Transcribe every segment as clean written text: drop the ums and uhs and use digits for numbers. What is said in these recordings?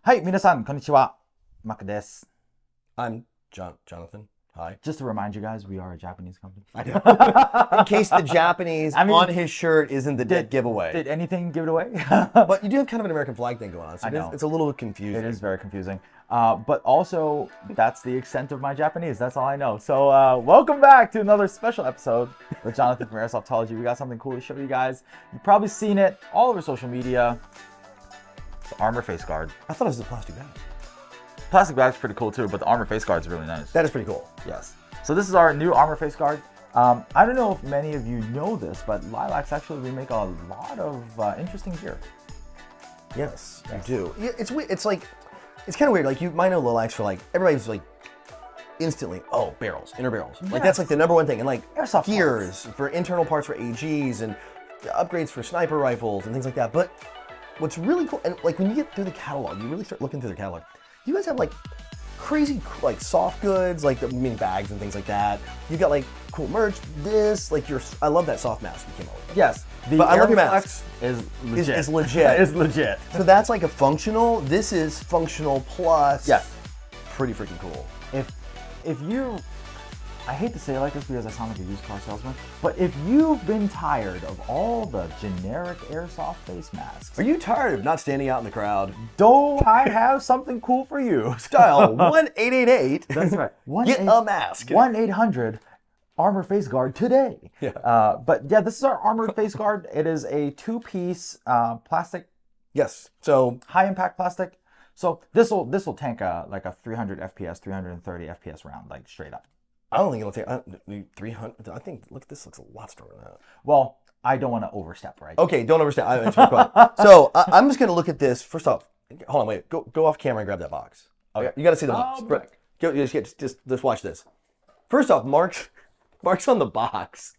はい、皆さん、こんにちは。Maka desu. I'm Jonathan. Hi. Just to remind you guys, we are a Japanese company. I know. In case the Japanese on his shirt isn't the dead giveaway. Did anything give it away? But you do have kind of an American flag thing going on, so I know. it's a little confusing. It is very confusing. But also, that's the extent of my Japanese. That's all I know. So welcome back to another special episode with Jonathan from Airsoftology. We got something cool to show you guys. You've probably seen it all over social media. The armor face guard. I thought it was a plastic bag. Plastic bag's pretty cool too, but the armor face guard is really nice. That is pretty cool. Yes. So this is our new armor face guard. I don't know if many of you know this, but LayLax actually, we make a lot of interesting gear. Yes, you do. Yeah, it's weird. It's like, it's kind of weird. Like you might know LayLax for like, everybody's like instantly, oh, barrels, inner barrels. Like that's like the number one thing. And like Airsoft gears parts. for internal parts for AGs and upgrades for sniper rifles and things like that. But what's really cool, and like when you get through the catalog, you really start looking through the catalog. You guys have like crazy like soft goods, like the mini bags and things like that. You got like cool merch. This, like I love that soft mask you came out with. Yes, but I love your mask. Is legit. It's legit. It's legit. So that's like a functional. This is functional plus. Yes. Pretty freaking cool. If you, I hate to say it like this because I sound like a used car salesman, but if you've been tired of all the generic airsoft face masks, Are you tired of not standing out in the crowd? don't I have something cool for you? Dial 1-888. That's right. Get a mask. 1-800 armor face guard today. Yeah. But yeah, this is our armor face guard. It is a two-piece plastic, Yes. So high impact plastic. So this will tank like a 300 FPS, 330 FPS round, like straight up. I don't think it'll take 300. I think look, this looks a lot stronger than that. Well, I don't want to overstep, right? Okay, don't understand. So I'm just gonna look at this. First off, hold on, wait. Go off camera and grab that box. Okay, you got to see the box. Go, just watch this. First off, Mark's on the box.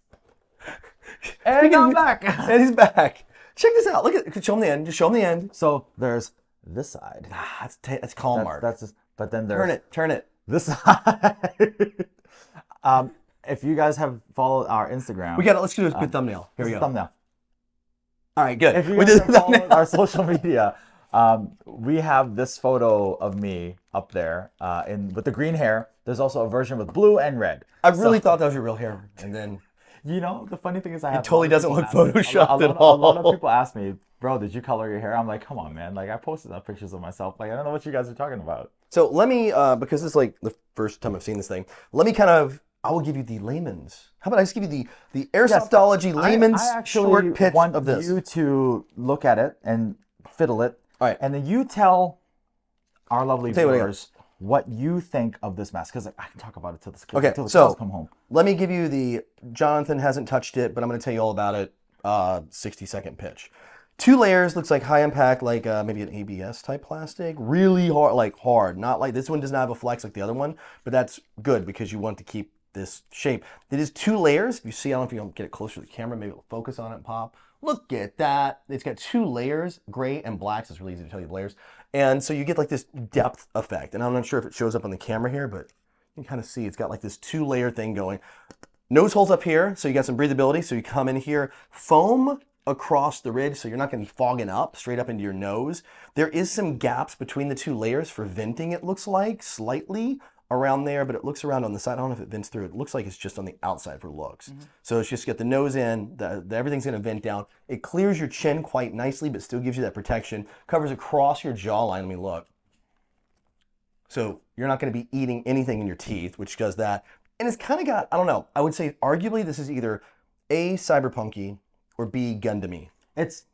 And I'm back. And he's back. Check this out. Look at. Show him the end. Just show him the end. So there's this side. That's calm, Mark. That's just, but then there's Turn it. this side. If you guys have followed our Instagram, Let's do a good thumbnail. Here we go. Thumbnail. All right, good. If you guys have followed our social media, we have this photo of me up there with the green hair. There's also a version with blue and red. I really thought that was your real hair, and then you know the funny thing is I have it totally doesn't look photoshopped at A all. lot of people ask me, bro, did you color your hair? I'm like, come on, man. Like I posted up pictures of myself. Like I don't know what you guys are talking about. So let me, because this is like the first time I've seen this thing. Let me I will give you the layman's. How about I just give you the Airsoftology layman's short pitch of this. I want you to look at it and fiddle it. All right. And then you tell our lovely viewers what you think of this mask. Because I can talk about it till the cows come home. Let me give you Jonathan hasn't touched it, but I'm going to tell you all about it. 60-second pitch. 2 layers, looks like high impact, like maybe an ABS type plastic. Really hard, like hard. Not like this one does not have a flex like the other one, but that's good because you want to keep this shape. It is 2 layers. If you see, I don't know if you can get it closer to the camera, maybe it'll focus on it and pop. Look at that. It's got 2 layers, gray and black, so it's really easy to tell you the layers. And so you get like this depth effect. And I'm not sure if it shows up on the camera here, but you can kind of see it's got like this 2-layer thing going. Nose holes up here, so you got some breathability. So you come in here, foam across the ridge, so you're not going to be fogging up straight up into your nose. There is some gaps between the 2 layers for venting, it looks like, slightly around there, but it looks around on the side. I don't know if it vents through. It looks like it's just on the outside for looks. So it's just get the nose in, everything's going to vent down. It clears your chin quite nicely, but still gives you that protection. Covers across your jawline. Let me look. So you're not going to be eating anything in your teeth, which does that. And it's kind of got, I don't know, I would say arguably this is either A, cyberpunky, or B, Gundam-y. It's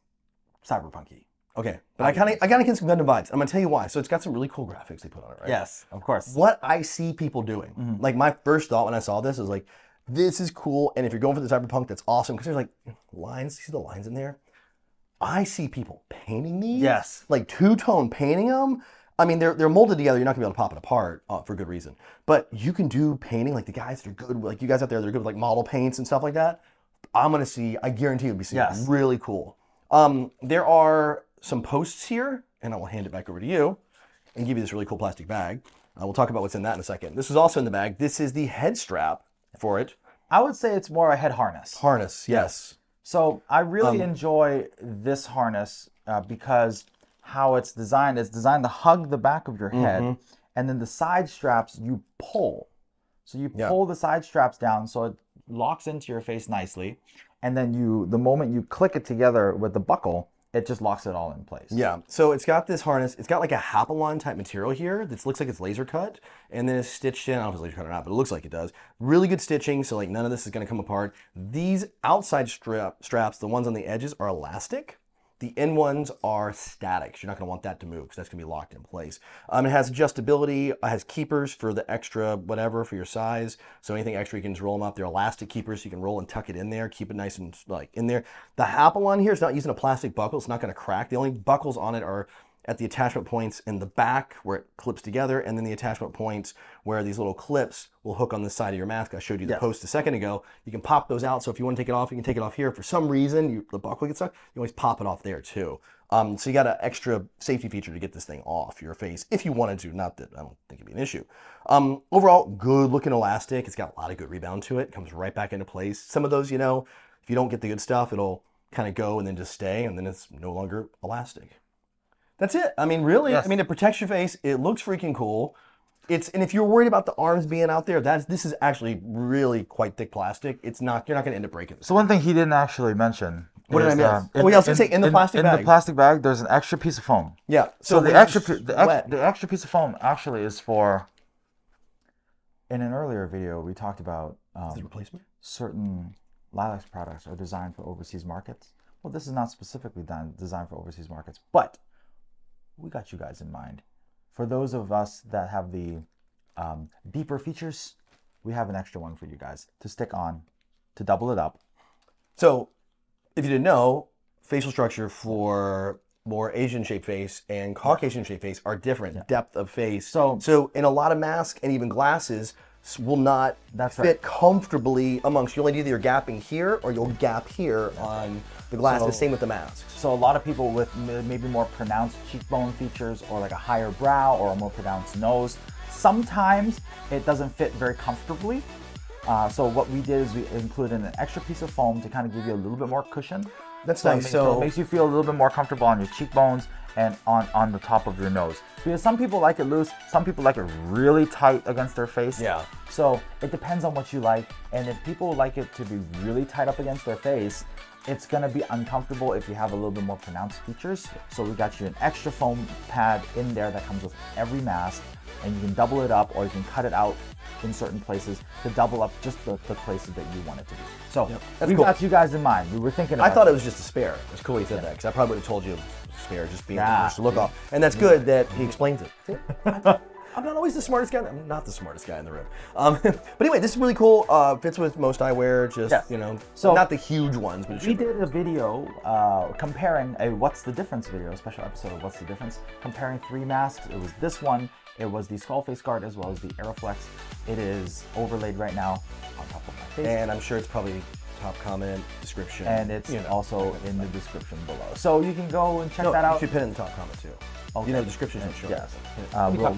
cyberpunky. Okay, but I gotta get some Gundam vibes. I'm gonna tell you why. So it's got some really cool graphics they put on it, right? Yes, of course. What I see people doing, like my first thought when I saw this is like, this is cool. And if you're going for the cyberpunk, that's awesome because there's like lines. See the lines in there? I see people painting these. Yes. Like two-tone painting them. I mean, they're molded together. You're not gonna be able to pop it apart for good reason. But you can do painting like the guys that are good, like you guys out there, they're good with like model paints and stuff like that. I guarantee you'll be seeing really cool. There are some posts here, and I will hand it back over to you and give you this really cool plastic bag. We'll talk about what's in that in a second. This is also in the bag. This is the head strap for it. I would say it's more a head harness. Harness, yes. So I really enjoy this harness because how it's designed to hug the back of your head, and then the side straps you pull. So you pull the side straps down so it locks into your face nicely, and then the moment you click it together with the buckle, it just locks it all in place. Yeah, so it's got this harness. It's got like a Hapalon type material here that looks like it's laser cut, and then it's stitched in. I don't know if it's laser cut or not, but it looks like it does. Really good stitching, so like none of this is going to come apart. These outside straps, the ones on the edges, are elastic. The end ones are static. You're not going to want that to move because that's going to be locked in place. It has adjustability. It has keepers for the extra whatever for your size. So anything extra, you can just roll them up. They're elastic keepers, so you can roll and tuck it in there, keep it nice and like in there. The Hapalon here is not using a plastic buckle. It's not going to crack. The only buckles on it are at the attachment points in the back where it clips together, and then the attachment points where these little clips will hook on the side of your mask. I showed you the post a second ago. You can pop those out, so if you want to take it off, you can take it off here. If for some reason the buckle gets stuck, you always pop it off there too. So you got an extra safety feature to get this thing off your face if you wanted to. Not that I don't think it'd be an issue. Overall, good looking elastic. It's got a lot of good rebound to it. It comes right back into place. Some of those, you know, if you don't get the good stuff, it'll kind of go and then just stay, and then it's no longer elastic. That's it. I mean, really, I mean, it protects your face. It looks freaking cool. And if you're worried about the arms being out there, this is actually really quite thick plastic. You're not going to end up breaking this. So one thing he didn't actually mention. What did I miss? I was going to say in the plastic bag. In the plastic bag, there's an extra piece of foam. Yeah. So the extra piece of foam actually is for. In an earlier video, we talked about the replacement. Certain LayLax products are designed for overseas markets. Well, this is not specifically designed for overseas markets, but we got you guys in mind. For those of us that have the deeper features, we have an extra one for you guys to stick on, to double it up. So, if you didn't know, facial structure for more Asian shaped face and Caucasian shaped face are different. Depth of face. So in a lot of masks and even glasses will not fit comfortably amongst. You'll either gapping here or you'll gap here on the glasses. Same with the masks. So a lot of people with maybe more pronounced cheekbone features or like a higher brow or a more pronounced nose, sometimes it doesn't fit very comfortably. So what we did is we included an extra piece of foam to kind of give you a little bit more cushion. That's nice. So it makes you feel a little bit more comfortable on your cheekbones and on the top of your nose. Because some people like it loose, some people like it really tight against their face. Yeah. So it depends on what you like. And if people like it to be really tight up against their face, it's gonna be uncomfortable if you have a little bit more pronounced features. So we got you an extra foam pad in there that comes with every mask, and you can double it up or you can cut it out in certain places to double up just the places that you want it to be. So we got you guys in mind. We were thinking about I thought it was just a spare. It's cool he said that, because I probably would have told you spare just being just to look off. And that's good that he explains it. I'm not always the smartest guy. I'm not the smartest guy in the room. But anyway, this is really cool. Fits with most eyewear. Just you know, so not the huge ones. But we did a video comparing a "What's the Difference" video, a special episode of "What's the Difference," comparing 3 masks. It was this one. It was the skull face guard as well as the Airoflex. It is overlaid right now on top of my face, and I'm sure it's probably top comment, description, and it's also in the description below. So you can go and check that out. You should put it in the top comment too. Okay. You know, the description's not sure. Yes. It'll be there.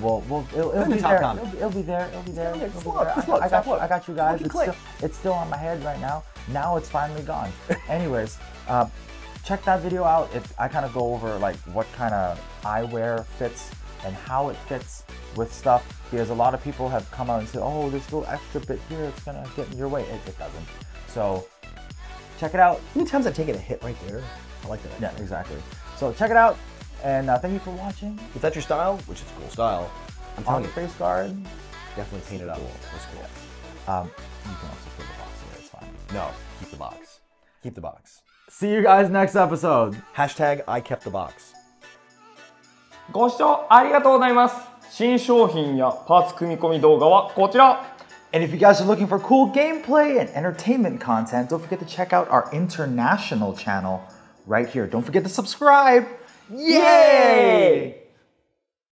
It'll be there. It'll be there. I got you guys. It's still on my head right now. Now it's finally gone. Anyways, check that video out. I kind of go over like what kind of eyewear fits and how it fits with stuff, because a lot of people have come out and said, oh, this little extra bit here, it's gonna get in your way. It doesn't. So check it out. How many times I've taken a hit right there? I like that. Yeah, exactly. So check it out, and thank you for watching. If that's your style, which is a cool style, I'm telling you, face guard, definitely paint it up. That's cool. You can also put the box in there, it's fine. No, keep the box. Keep the box. See you guys next episode. Hashtag I kept the box. ご視聴ありがとうございます。新商品やパーツ組み込み動画はこちら。 And if you guys are looking for cool gameplay and entertainment content, don't forget to check out our international channel right here. Don't forget to subscribe. Yay!